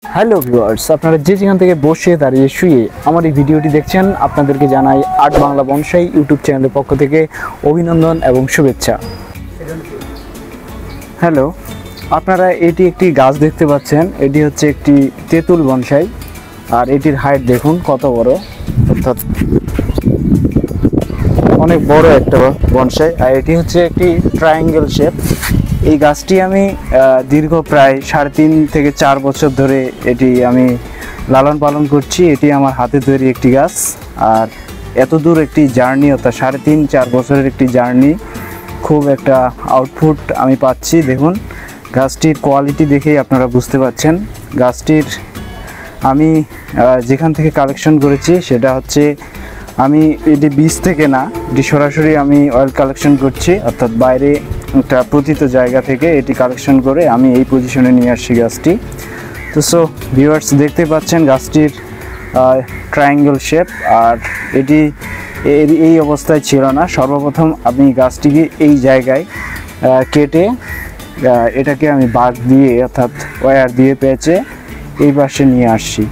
Hello viewers, আপনারা যে যেখান থেকে বসে দাঁড়িয়ে শুয়ে আমার এই ভিডিওটি দেখছেন, আপনাদেরকে জানাই আর্ট বাংলা বনসাই ইউটিউব চ্যানেলের পক্ষ থেকে অভিনন্দন এবং শুভেচ্ছা। হ্যালো, আপনারা এটি একটি গাছ দেখতে পাচ্ছেন। এটি হচ্ছে একটি তেঁতুল বনসাই, আর এটির হাইট দেখুন কত বড়, অর্থাৎ অনেক বড় একটা বনসাই। আর এটি হচ্ছে একটি ট্রায়াঙ্গেল শেপ। এই গাছটি আমি দীর্ঘ প্রায় 3.5 থেকে 4 বছর ধরে এটি আমি লালন পালন করছি। এটি আমার হাতে তৈরি একটি গাছ, আর এত দূর একটি জার্নি, অর্থাৎ 3.5-4 বছরের একটি জার্নি, খুব একটা আউটপুট আমি পাচ্ছি। দেখুন গাছটির কোয়ালিটি দেখেই আপনারা বুঝতে পারছেন। গাছটির আমি যেখান থেকে কালেকশন করেছি সেটা হচ্ছে, আমি এটি বীজ থেকে না, এটি সরাসরি আমি অয়েল কালেকশন করছি, অর্থাৎ বাইরে একটা পতিত জায়গা থেকে এটি কালেকশন করে আমি এই পজিশনে নিয়ে আসছি গাছটি। তো সো ভিউয়ার্স, দেখতে পাচ্ছেন গাছটির ট্রায়াঙ্গেল শেপ, আর এটি এই অবস্থায় ছিল না। সর্বপ্রথম আমি গাছটিকে এই জায়গায় কেটে এটাকে আমি বাঁক দিয়ে, অর্থাৎ ওয়্যার দিয়ে পেঁচে এই পাশে নিয়ে আসছি।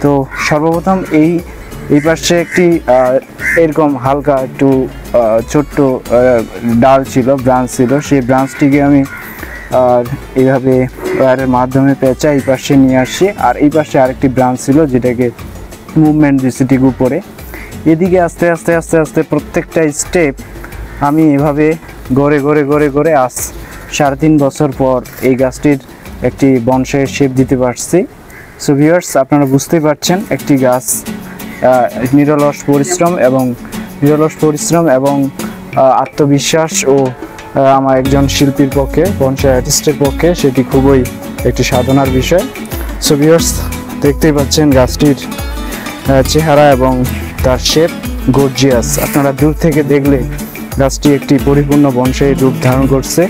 তো সর্বপ্রথম এই পাশে একটি এরকম হালকা একটু ছোট্ট ডাল ছিল, ব্রাঞ্চ ছিল, সেই ব্রাঞ্চটিকে আমি এইভাবে ওয়্যারের মাধ্যমে পেঁচা এই পাশে নিয়ে আসছি। আর এই পাশে আরেকটি ব্রাঞ্চ ছিল যেটাকে মুভমেন্ট দিচ্ছি ঠিক উপরে। এদিকে আস্তে আস্তে আস্তে আস্তে প্রত্যেকটা স্টেপ আমি এভাবে গড়ে গড়ে গড়ে গড়ে 3.5 বছর পর এই গাছটির একটি বনসাইয়ের শেপ দিতে পারছি। সো ভিউয়ার্স, আপনারা বুঝতেই পারছেন একটি গাছ নিরলস পরিশ্রম এবং আত্মবিশ্বাস ও আমার একজন শিল্পীর পক্ষে, বনসাই আর্টিস্টের পক্ষে সেটি খুবই একটি সাধনার বিষয়। সো ভিউয়ার্স, দেখতেই পাচ্ছেন গাছটির চেহারা এবং তার শেপ গর্জিয়াস। আপনারা দূর থেকে দেখলে গাছটি একটি পরিপূর্ণ বনসাইয়ের রূপ ধারণ করছে।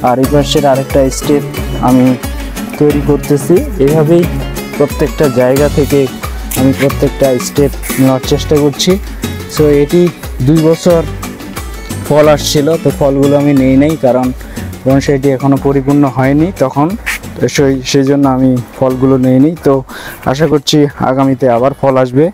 আর এই পাশের আরেকটা স্টেপ আমি তৈরি করতেছি। এভাবেই প্রত্যেকটা জায়গা থেকে আমি প্রত্যেকটা স্টেপ নেওয়ার চেষ্টা করছি। সো এটি 2 বছর ফল আসছিল, তো ফলগুলো আমি নেই নাই, কারণ বনসাইটি এখনও পরিপূর্ণ হয়নি তখন, সেই জন্য আমি ফলগুলো নেইনি। তো আশা করছি আগামীতে আবার ফল আসবে।